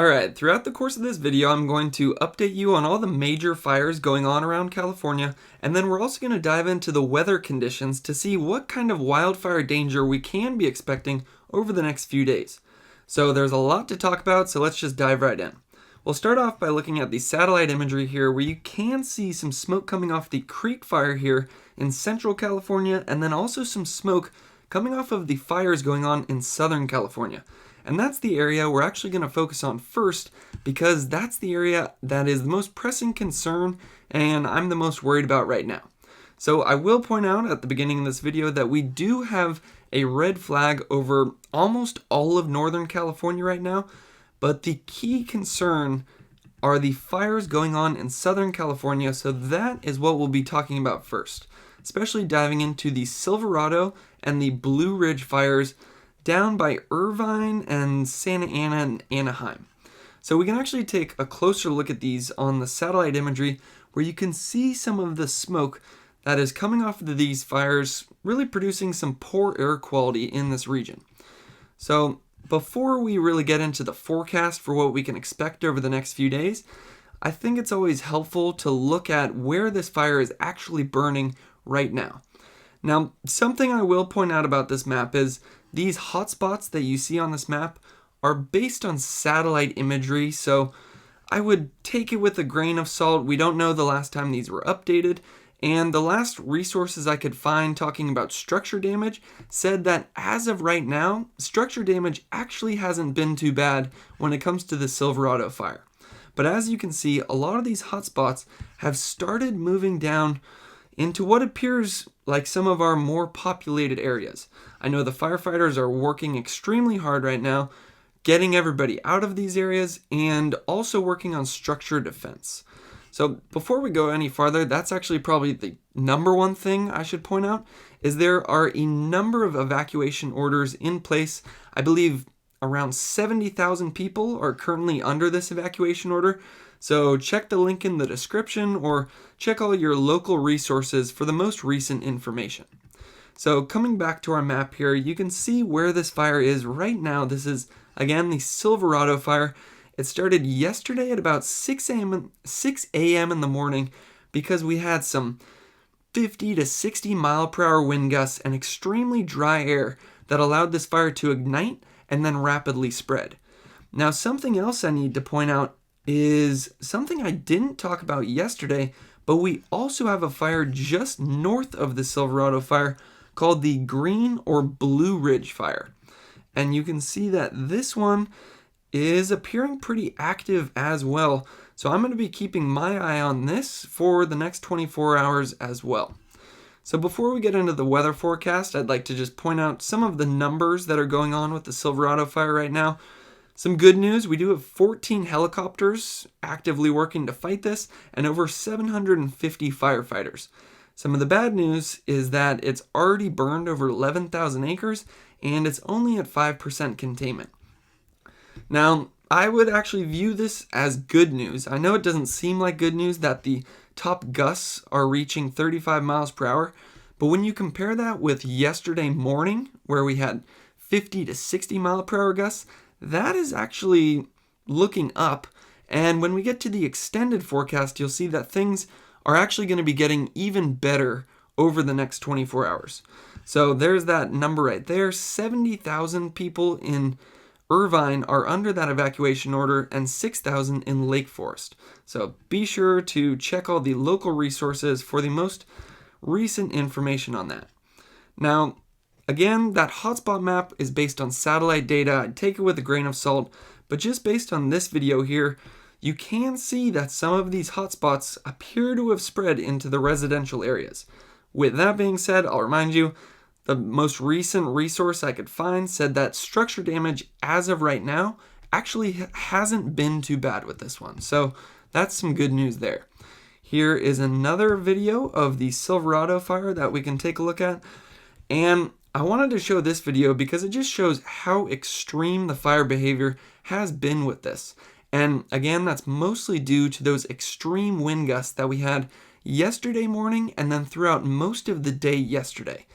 Alright, throughout the course of this video, I'm going to update you on all the major fires going on around California, and then we're also going to dive into the weather conditions to see what kind of wildfire danger we can be expecting over the next few days. So there's a lot to talk about, so let's just dive right in. We'll start off by looking at the satellite imagery here, where you can see some smoke coming off the Creek Fire here in central California, and then also some smoke coming off of the fires going on in Southern California. And that's the area we're actually going to focus on first, because that's the area that is the most pressing concern and I'm the most worried about right now. So I will point out at the beginning of this video that we do have a red flag over almost all of Northern California right now, but the key concern are the fires going on in Southern California, so that is what we'll be talking about first, especially diving into the Silverado and the Blue Ridge fires down by Irvine and Santa Ana and Anaheim. So we can actually take a closer look at these on the satellite imagery, where you can see some of the smoke that is coming off of these fires, really producing some poor air quality in this region. So before we really get into the forecast for what we can expect over the next few days, I think it's always helpful to look at where this fire is actually burning right now. Now, something I will point out about this map is these hotspots that you see on this map are based on satellite imagery, so I would take it with a grain of salt. We don't know the last time these were updated, and the last resources I could find talking about structure damage said that as of right now, structure damage actually hasn't been too bad when it comes to the Silverado fire. But as you can see, a lot of these hotspots have started moving down into what appears like some of our more populated areas. I know the firefighters are working extremely hard right now, getting everybody out of these areas and also working on structure defense. So before we go any farther, that's actually probably the number one thing I should point out, is there are a number of evacuation orders in place. I believe around 70,000 people are currently under this evacuation order. So check the link in the description or check all your local resources for the most recent information. So coming back to our map here, you can see where this fire is right now. This is, again, the Silverado fire. It started yesterday at about 6 a.m. in the morning because we had some 50 to 60 mile per hour wind gusts and extremely dry air that allowed this fire to ignite and then rapidly spread. Now, something else I need to point out is something I didn't talk about yesterday, but we also have a fire just north of the Silverado fire called the Green or Blue Ridge fire. And you can see that this one is appearing pretty active as well. So I'm going to be keeping my eye on this for the next 24 hours as well. So before we get into the weather forecast, I'd like to just point out some of the numbers that are going on with the Silverado fire right now. Some good news, we do have 14 helicopters actively working to fight this and over 750 firefighters. Some of the bad news is that it's already burned over 11,000 acres and it's only at 5% containment. Now, I would actually view this as good news. I know it doesn't seem like good news that the top gusts are reaching 35 miles per hour, but when you compare that with yesterday morning where we had 50 to 60 mile per hour gusts, that is actually looking up, and when we get to the extended forecast, you'll see that things are actually going to be getting even better over the next 24 hours. So there's that number right there. 70,000 people in Irvine are under that evacuation order and 6,000 in Lake Forest. So be sure to check all the local resources for the most recent information on that. Now, again, that hotspot map is based on satellite data. I'd take it with a grain of salt, but just based on this video here, you can see that some of these hotspots appear to have spread into the residential areas. With that being said, I'll remind you, the most recent resource I could find said that structure damage as of right now actually hasn't been too bad with this one. So that's some good news there. Here is another video of the Silverado fire that we can take a look at. And I wanted to show this video because it just shows how extreme the fire behavior has been with this. And again, that's mostly due to those extreme wind gusts that we had yesterday morning and then throughout most of the day yesterday.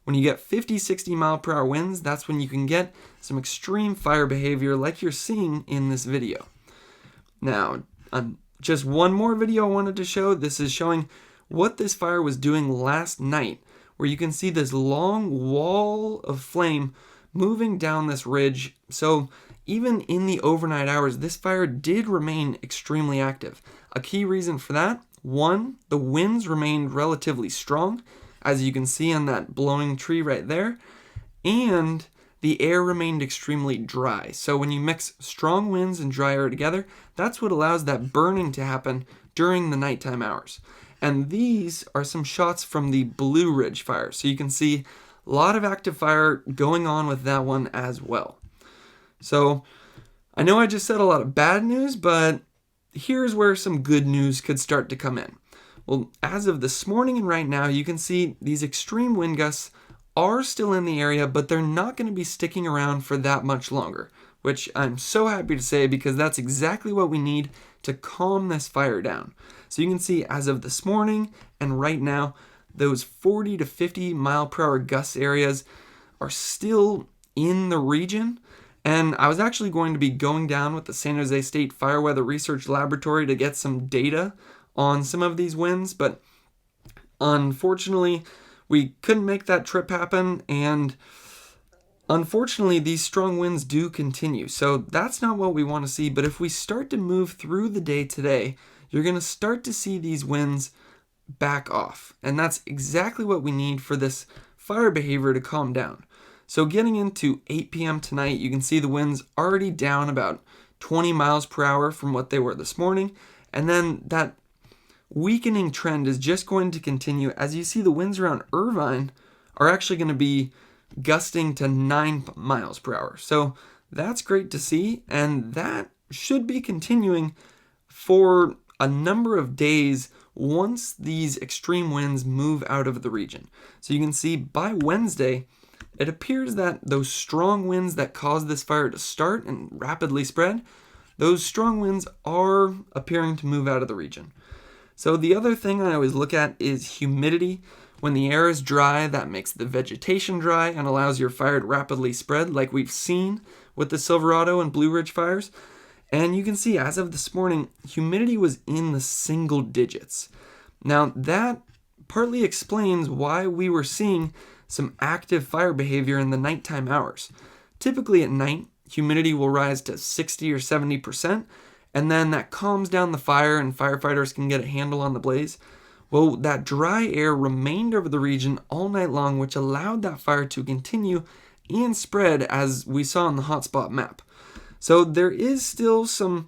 When you get 50, 60 mile per hour winds, that's when you can get some extreme fire behavior like you're seeing in this video. Now, just one more video I wanted to show. This is showing what this fire was doing last night, where you can see this long wall of flame moving down this ridge. So even in the overnight hours, this fire did remain extremely active. A key reason for that, one, the winds remained relatively strong, as you can see on that blowing tree right there, and the air remained extremely dry. So when you mix strong winds and dry air together, that's what allows that burning to happen during the nighttime hours. And these are some shots from the Blue Ridge fire. So you can see a lot of active fire going on with that one as well. So I know I just said a lot of bad news, but here's where some good news could start to come in. Well, as of this morning and right now, you can see these extreme wind gusts are still in the area, but they're not going to be sticking around for that much longer, which I'm so happy to say because that's exactly what we need to calm this fire down. So you can see as of this morning and right now, those 40 to 50 mile per hour gust areas are still in the region. And I was actually going to be going down with the San Jose State Fire Weather Research Laboratory to get some data on some of these winds, but unfortunately, we couldn't make that trip happen, and unfortunately, these strong winds do continue. So that's not what we want to see, but if we start to move through the day today, you're going to start to see these winds back off. And that's exactly what we need for this fire behavior to calm down. So getting into 8 p.m. tonight, you can see the winds already down about 20 miles per hour from what they were this morning. And then that weakening trend is just going to continue as you see the winds around Irvine are actually going to be gusting to 9 miles per hour. So that's great to see, and that should be continuing for a number of days once these extreme winds move out of the region. So you can see by Wednesday, it appears that those strong winds that caused this fire to start and rapidly spread, those strong winds are appearing to move out of the region. So the other thing I always look at is humidity. When the air is dry, that makes the vegetation dry and allows your fire to rapidly spread, like we've seen with the Silverado and Blue Ridge fires. And you can see as of this morning, humidity was in the single digits. Now that partly explains why we were seeing some active fire behavior in the nighttime hours. Typically at night, humidity will rise to 60 or 70%, and then that calms down the fire and firefighters can get a handle on the blaze. Well, that dry air remained over the region all night long, which allowed that fire to continue and spread as we saw on the hotspot map. So there is still some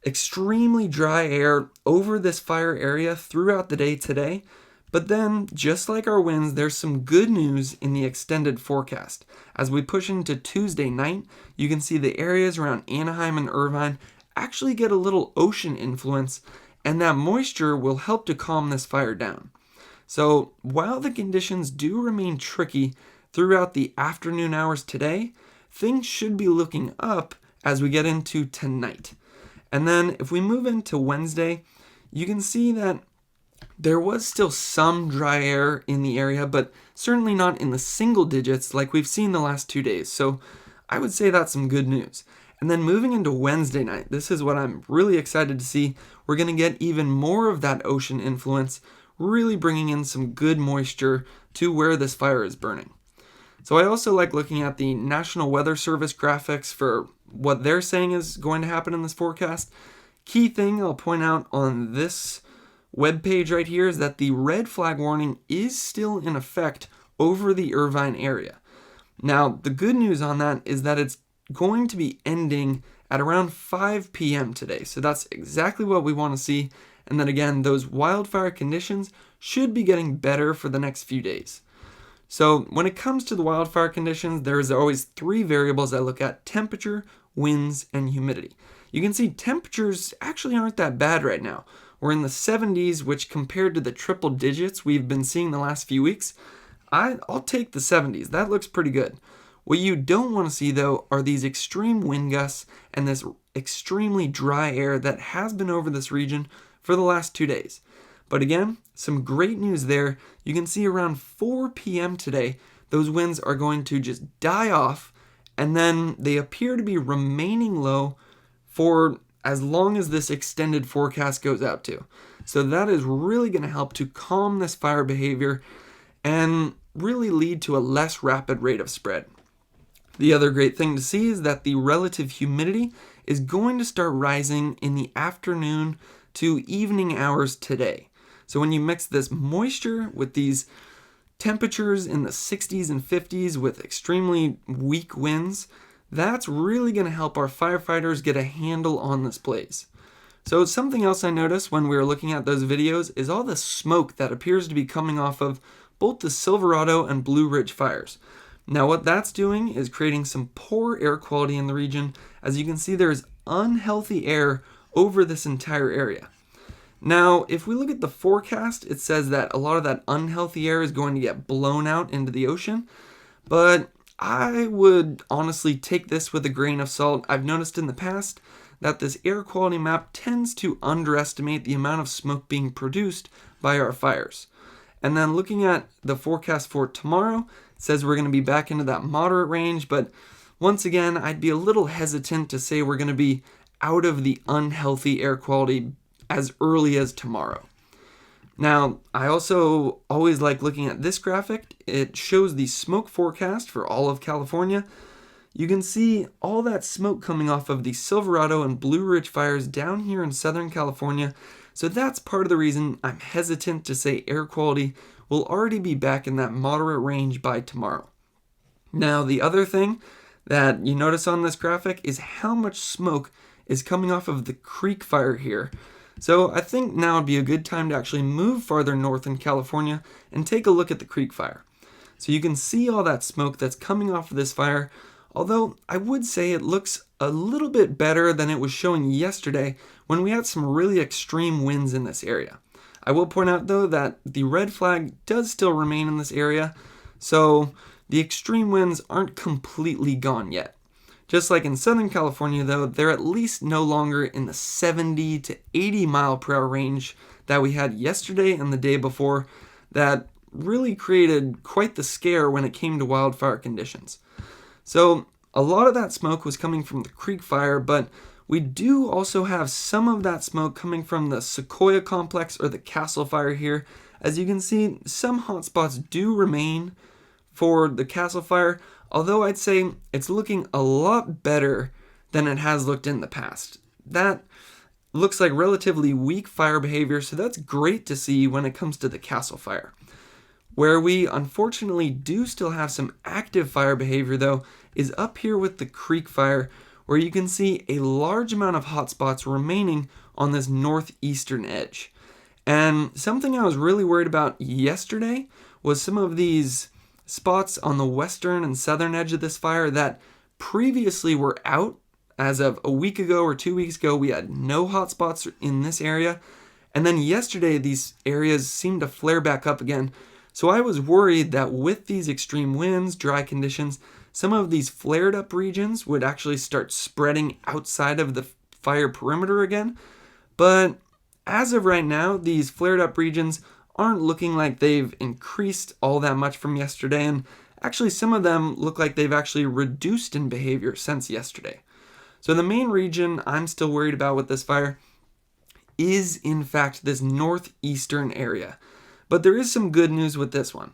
extremely dry air over this fire area throughout the day today. But then, just like our winds, there's some good news in the extended forecast. As we push into Tuesday night, you can see the areas around Anaheim and Irvine actually get a little ocean influence, and that moisture will help to calm this fire down. So while the conditions do remain tricky throughout the afternoon hours today, things should be looking up as we get into tonight. And then if we move into Wednesday, you can see that there was still some dry air in the area, but certainly not in the single digits like we've seen the last 2 days. So I would say that's some good news. And then moving into Wednesday night, this is what I'm really excited to see. We're going to get even more of that ocean influence, really bringing in some good moisture to where this fire is burning. So I also like looking at the National Weather Service graphics for what they're saying is going to happen in this forecast. Key thing I'll point out on this webpage right here is that the red flag warning is still in effect over the Irvine area. Now, the good news on that is that it's going to be ending at around 5 p.m. today. So that's exactly what we want to see. And then again, those wildfire conditions should be getting better for the next few days. So when it comes to the wildfire conditions, there's always 3 variables I look at: temperature, winds, and humidity. You can see temperatures actually aren't that bad right now. We're in the 70s, which compared to the triple digits we've been seeing the last few weeks, I'll take the 70s. That looks pretty good. What you don't want to see, though, are these extreme wind gusts and this extremely dry air that has been over this region for the last 2 days. But again, some great news there. You can see around 4 p.m. today, those winds are going to just die off, and then they appear to be remaining low for as long as this extended forecast goes out to. So that is really going to help to calm this fire behavior and really lead to a less rapid rate of spread. The other great thing to see is that the relative humidity is going to start rising in the afternoon to evening hours today. So when you mix this moisture with these temperatures in the 60s and 50s with extremely weak winds, that's really going to help our firefighters get a handle on this blaze. So something else I noticed when we were looking at those videos is all the smoke that appears to be coming off of both the Silverado and Blue Ridge fires. Now what that's doing is creating some poor air quality in the region. As you can see, there's unhealthy air over this entire area. Now, if we look at the forecast, it says that a lot of that unhealthy air is going to get blown out into the ocean, but I would honestly take this with a grain of salt. I've noticed in the past that this air quality map tends to underestimate the amount of smoke being produced by our fires. And then looking at the forecast for tomorrow, it says we're going to be back into that moderate range, but once again, I'd be a little hesitant to say we're going to be out of the unhealthy air quality as early as tomorrow. Now, I also always like looking at this graphic. It shows the smoke forecast for all of California. You can see all that smoke coming off of the Silverado and Blue Ridge fires down here in Southern California. So that's part of the reason I'm hesitant to say air quality will already be back in that moderate range by tomorrow. Now, the other thing that you notice on this graphic is how much smoke is coming off of the Creek Fire here. So I think now would be a good time to actually move farther north in California and take a look at the Creek Fire. So you can see all that smoke that's coming off of this fire, although I would say it looks a little bit better than it was showing yesterday when we had some really extreme winds in this area. I will point out though that the red flag does still remain in this area, so the extreme winds aren't completely gone yet. Just like in Southern California though, they're at least no longer in the 70 to 80 mile per hour range that we had yesterday and the day before that really created quite the scare when it came to wildfire conditions. So a lot of that smoke was coming from the Creek Fire, but we do also have some of that smoke coming from the Sequoia Complex or the Castle Fire here. As you can see, some hotspots do remain for the Castle Fire, although I'd say it's looking a lot better than it has looked in the past. That looks like relatively weak fire behavior, so that's great to see when it comes to the Castle Fire. Where we unfortunately do still have some active fire behavior though is up here with the Creek Fire, where you can see a large amount of hotspots remaining on this northeastern edge. And something I was really worried about yesterday was some of these spots on the western and southern edge of this fire that previously were out. As of a week ago or 2 weeks ago, we had no hotspots in this area. And then yesterday, these areas seemed to flare back up again. So I was worried that with these extreme winds, dry conditions, some of these flared up regions would actually start spreading outside of the fire perimeter again. But as of right now, these flared up regions aren't looking like they've increased all that much from yesterday, and actually some of them look like they've actually reduced in behavior since yesterday. So the main region I'm still worried about with this fire is in fact this northeastern area. But there is some good news with this one.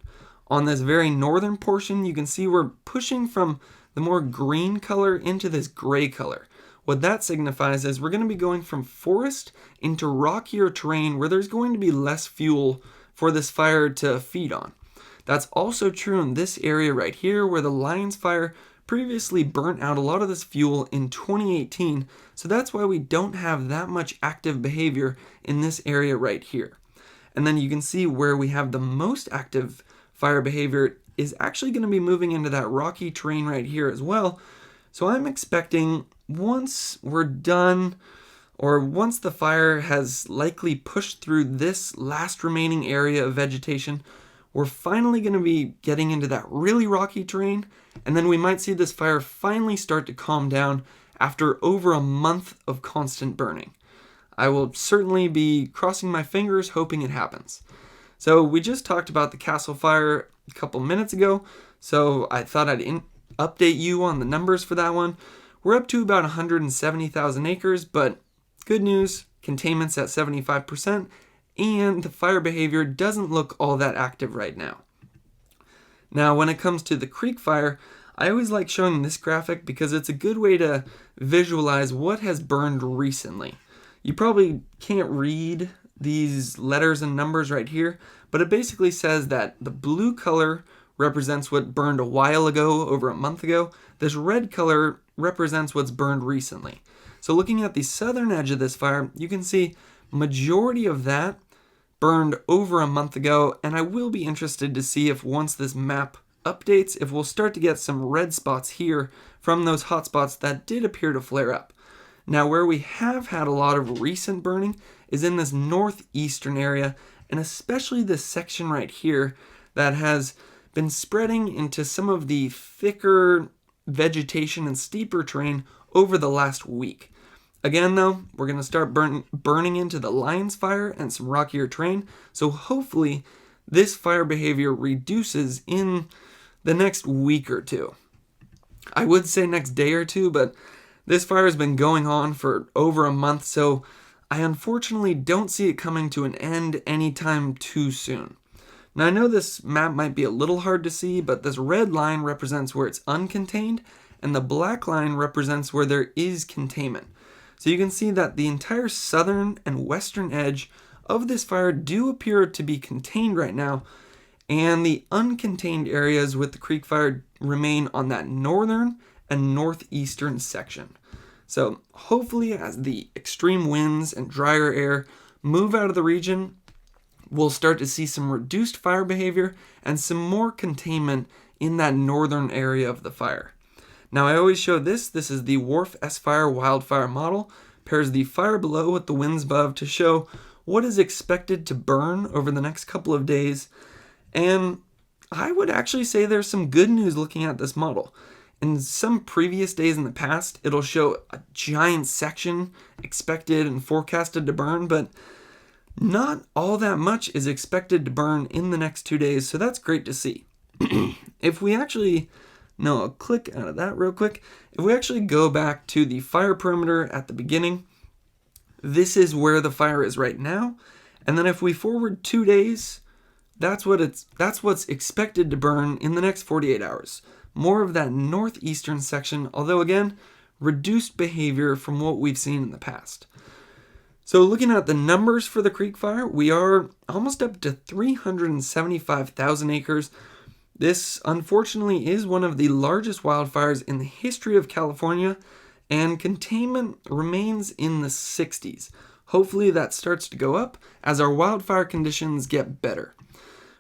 On this very northern portion, you can see we're pushing from the more green color into this gray color. What that signifies is we're going to be going from forest into rockier terrain where there's going to be less fuel for this fire to feed on. That's also true in this area right here where the Lions Fire previously burnt out a lot of this fuel in 2018, so that's why we don't have that much active behavior in this area right here. And then you can see where we have the most active fire behavior is actually going to be moving into that rocky terrain right here as well. So I'm expecting once we're done, or once the fire has likely pushed through this last remaining area of vegetation, we're finally going to be getting into that really rocky terrain, and then we might see this fire finally start to calm down after over a month of constant burning. I will certainly be crossing my fingers hoping it happens. So we just talked about the Castle Fire a couple minutes ago, so I thought I'd update you on the numbers for that one. We're up to about 170,000 acres, but good news, containment's at 75%, and the fire behavior doesn't look all that active right now. Now, when it comes to the creek fire, I always like showing this graphic because it's a good way to visualize what has burned recently. You probably can't read these letters and numbers right here, but it basically says that the blue color represents what burned a while ago, over a month ago. This red color represents what's burned recently. So looking at the southern edge of this fire, you can see majority of that burned over a month ago, and I will be interested to see if once this map updates, if we'll start to get some red spots here from those hot spots that did appear to flare up. Now, where we have had a lot of recent burning is in this northeastern area, and especially this section right here that has been spreading into some of the thicker vegetation and steeper terrain over the last week. Again, though, we're going to start burning into the Lions Fire and some rockier terrain, so hopefully this fire behavior reduces in the next week or two. I would say next day or two, but this fire has been going on for over a month, so I unfortunately don't see it coming to an end anytime too soon. Now, I know this map might be a little hard to see, but this red line represents where it's uncontained, and the black line represents where there is containment. So you can see that the entire southern and western edge of this fire do appear to be contained right now, and the uncontained areas with the creek fire remain on that northern and northeastern section. So hopefully as the extreme winds and drier air move out of the region, we'll start to see some reduced fire behavior and some more containment in that northern area of the fire. Now, I always show this. This is the Wharf S-Fire wildfire model. Pairs the fire below with the winds above to show what is expected to burn over the next couple of days. And I would actually say there's some good news looking at this model. In some previous days in the past, it'll show a giant section expected and forecasted to burn, but not all that much is expected to burn in the next 2 days, so that's great to see. If we actually... No, I'll click out of that real quick. If we actually go back to the fire perimeter at the beginning, this is where the fire is right now. And then if we forward 2 days, that's what's expected to burn in the next 48 hours. More of that northeastern section, although again, reduced behavior from what we've seen in the past. So looking at the numbers for the creek fire, we are almost up to 375,000 acres. This, unfortunately, is one of the largest wildfires in the history of California, and containment remains in the 60s. Hopefully that starts to go up as our wildfire conditions get better.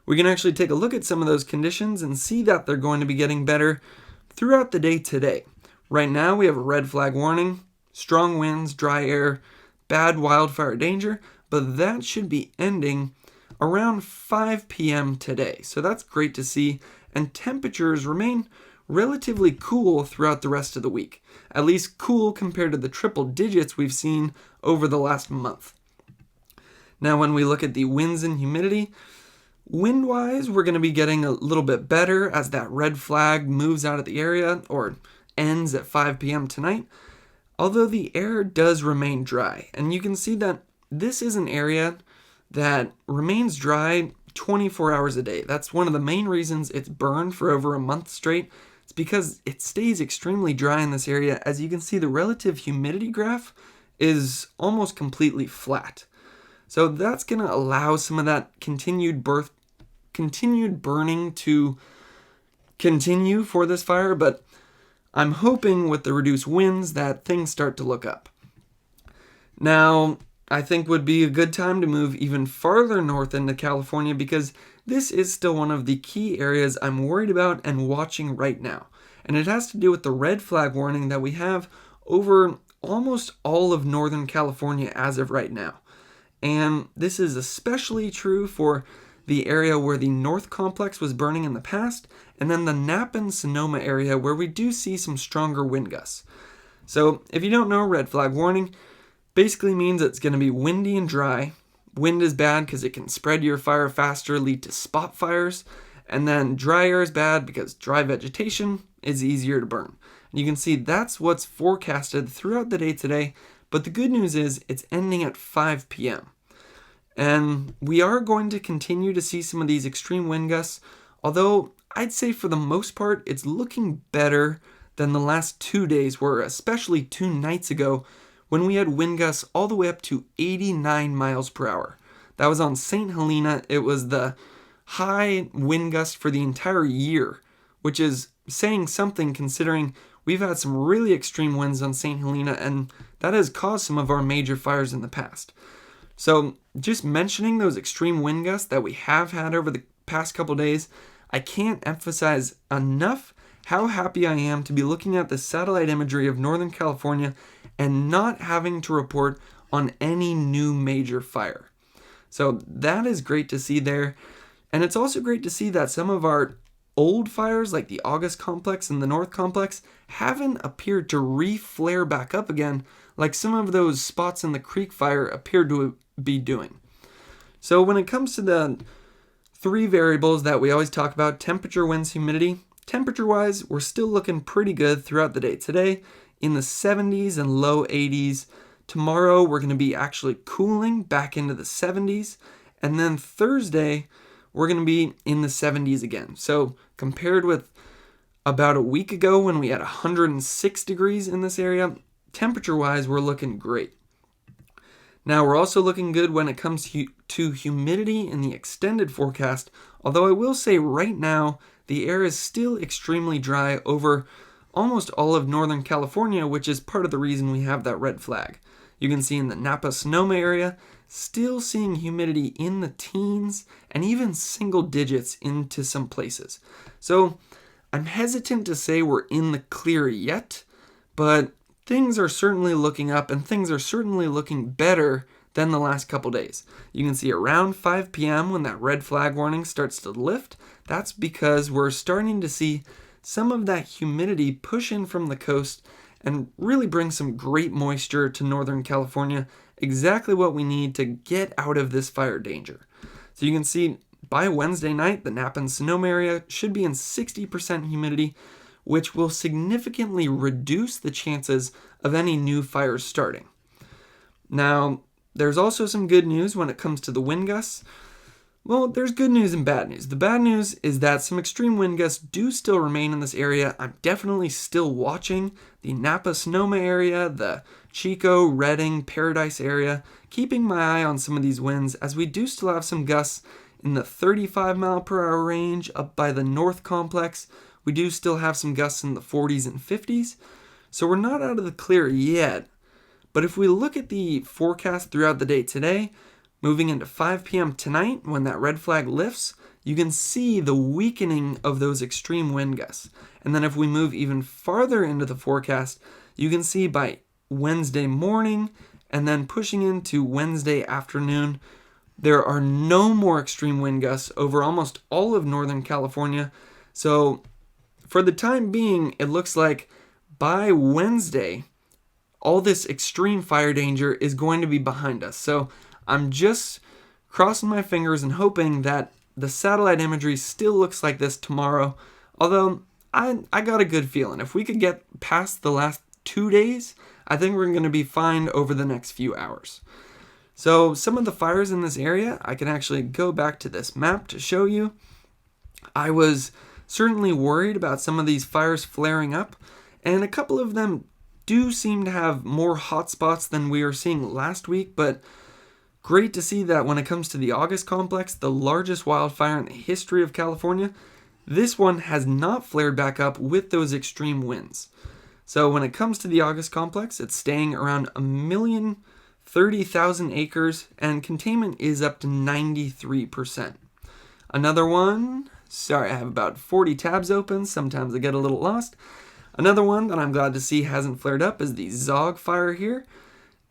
We can actually take a look at some of those conditions and see that they're going to be getting better throughout the day today. Right now we have a red flag warning, strong winds, dry air, bad wildfire danger, but that should be ending around 5 p.m. today. So that's great to see, and temperatures remain relatively cool throughout the rest of the week. At least cool compared to the triple digits we've seen over the last month. Now when we look at the winds and humidity, wind-wise we're going to be getting a little bit better as that red flag moves out of the area or ends at 5 p.m. tonight, although the air does remain dry. And you can see that this is an area that remains dry 24 hours a day. That's one of the main reasons it's burned for over a month straight. It's because it stays extremely dry in this area. As you can see, the relative humidity graph is almost completely flat. So that's going to allow some of that continued burning to continue for this fire, but I'm hoping with the reduced winds that things start to look up. Now, I think would be a good time to move even farther north into California because this is still one of the key areas I'm worried about and watching right now. And it has to do with the red flag warning that we have over almost all of Northern California as of right now. And this is especially true for the area where the North Complex was burning in the past, and then the Napa and Sonoma area where we do see some stronger wind gusts. So if you don't know, red flag warning basically means it's going to be windy and dry. Wind is bad because it can spread your fire faster, lead to spot fires. And then dry air is bad because dry vegetation is easier to burn. And you can see that's what's forecasted throughout the day today, But the good news is it's ending at 5 p.m. And we are going to continue to see some of these extreme wind gusts, although I'd say for the most part it's looking better than the last 2 days were, especially 2 nights ago when we had wind gusts all the way up to 89 miles per hour. That was on St. Helena. It was the high wind gust for the entire year, which is saying something considering we've had some really extreme winds on St. Helena, and that has caused some of our major fires in the past. So just mentioning those extreme wind gusts that we have had over the past couple days, I can't emphasize enough how happy I am to be looking at the satellite imagery of Northern California and not having to report on any new major fire. So that is great to see there. And it's also great to see that some of our old fires, like the August complex and the North complex, haven't appeared to re-flare back up again like some of those spots in the Creek fire appeared to be doing. So when it comes to the 3 variables that we always talk about, temperature, winds, humidity, temperature-wise, we're still looking pretty good throughout the day. Today, in the 70s and low 80s. Tomorrow, we're going to be actually cooling back into the 70s. And then Thursday, we're going to be in the 70s again. So compared with about a week ago when we had 106 degrees in this area, temperature-wise, we're looking great. Now, we're also looking good when it comes to humidity in the extended forecast, although I will say right now, the air is still extremely dry over almost all of Northern California, which is part of the reason we have that red flag. You can see in the Napa-Sonoma area, still seeing humidity in the teens and even single digits into some places. So I'm hesitant to say we're in the clear yet, but things are certainly looking up and things are certainly looking better than the last couple days. You can see around 5 p.m. when that red flag warning starts to lift. That's because we're starting to see some of that humidity push in from the coast and really bring some great moisture to Northern California, exactly what we need to get out of this fire danger. So you can see by Wednesday night, the Napa and Sonoma area should be in 60% humidity, which will significantly reduce the chances of any new fires starting. Now, there's also some good news when it comes to the wind gusts. Well, there's good news and bad news. The bad news is that some extreme wind gusts do still remain in this area. I'm definitely still watching the Napa-Sonoma area, the Chico, Redding, Paradise area, keeping my eye on some of these winds as we do still have some gusts in the 35 mile per hour range up by the North complex. We do still have some gusts in the 40s and 50s. So we're not out of the clear yet. But if we look at the forecast throughout the day today, moving into 5 p.m. tonight, when that red flag lifts, you can see the weakening of those extreme wind gusts. And then if we move even farther into the forecast, you can see by Wednesday morning and then pushing into Wednesday afternoon, there are no more extreme wind gusts over almost all of Northern California. So for the time being, it looks like by Wednesday, all this extreme fire danger is going to be behind us. So I'm just crossing my fingers and hoping that the satellite imagery still looks like this tomorrow. Although I got a good feeling. If we could get past the last 2 days, I think we're going to be fine over the next few hours. So some of the fires in this area, I can actually go back to this map to show you. I was certainly worried about some of these fires flaring up, and a couple of them do seem to have more hotspots than we were seeing last week, but great to see that when it comes to the August complex, the largest wildfire in the history of California, this one has not flared back up with those extreme winds. So when it comes to the August complex, it's staying around 1,030,000 acres and containment is up to 93%. Another one, sorry, I have about 40 tabs open, sometimes I get a little lost. Another one that I'm glad to see hasn't flared up is the Zogg fire here.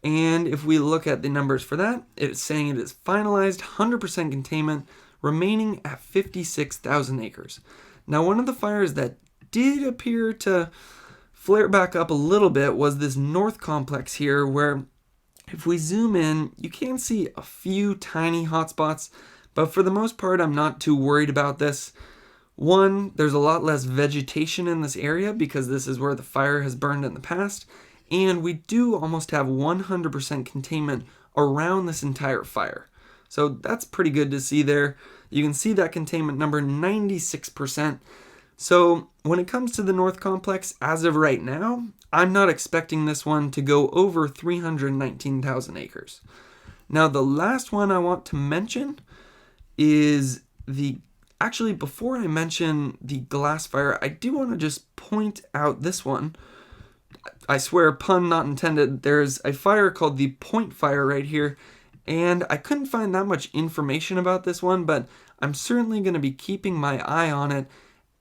And if we look at the numbers for that, it's saying it is finalized 100% containment, remaining at 56,000 acres. Now, one of the fires that did appear to flare back up a little bit was this North complex here, where if we zoom in, you can see a few tiny hotspots, but for the most part, I'm not too worried about this. One, there's a lot less vegetation in this area because this is where the fire has burned in the past. and we do almost have 100% containment around this entire fire. So that's pretty good to see there. You can see that containment number, 96%. So when it comes to the North Complex, as of right now, I'm not expecting this one to go over 319,000 acres. Now the last one I want to mention is actually before I mention the glass fire, I do want to just point out this one. I swear, pun not intended. There's a fire called the Point Fire right here, and I couldn't find that much information about this one, but I'm certainly going to be keeping my eye on it,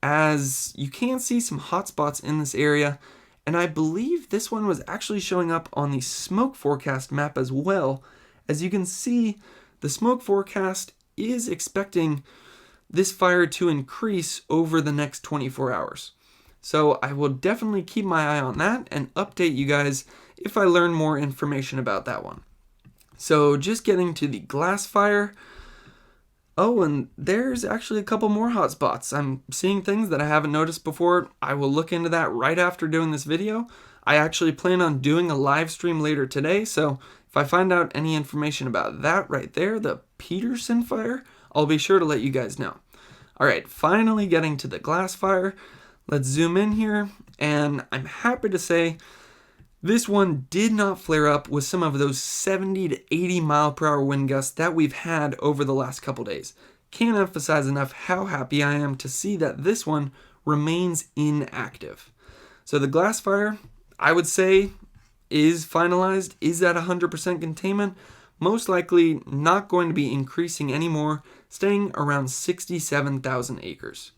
as you can see some hotspots in this area, and I believe this one was actually showing up on the smoke forecast map as well. As you can see, the smoke forecast is expecting this fire to increase over the next 24 hours. So I will definitely keep my eye on that and update you guys if I learn more information about that one. So just getting to the glass fire. Oh, and there's actually a couple more hotspots. I'm seeing things that I haven't noticed before. I will look into that right after doing this video. I actually plan on doing a live stream later today, so if I find out any information about that right there, the Peterson fire, I'll be sure to let you guys know. Alright, finally getting to the glass fire. Let's zoom in here, and I'm happy to say this one did not flare up with some of those 70 to 80 mile per hour wind gusts that we've had over the last couple days. Can't emphasize enough how happy I am to see that this one remains inactive. So the glass fire, I would say, is finalized, is at 100% containment, most likely not going to be increasing anymore, staying around 67,000 acres.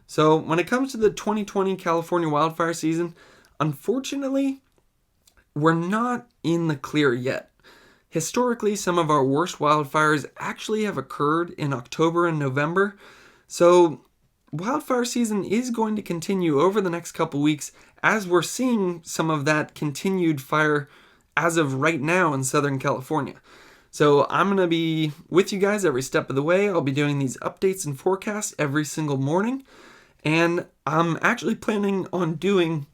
So when it comes to the 2020 California wildfire season, unfortunately, we're not in the clear yet. Historically, some of our worst wildfires actually have occurred in October and November, so wildfire season is going to continue over the next couple weeks as we're seeing some of that continued fire as of right now in Southern California. So I'm going to be with you guys every step of the way. I'll be doing these updates and forecasts every single morning, and I'm actually planning on doing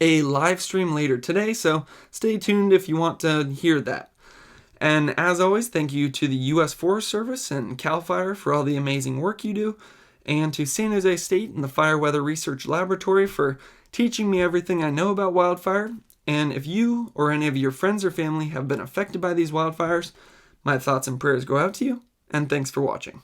a live stream later today, so stay tuned if you want to hear that. And as always, thank you to the U.S. Forest Service and CAL FIRE for all the amazing work you do, and to San Jose State and the Fire Weather Research Laboratory for teaching me everything I know about wildfire. And if you or any of your friends or family have been affected by these wildfires, my thoughts and prayers go out to you, and thanks for watching.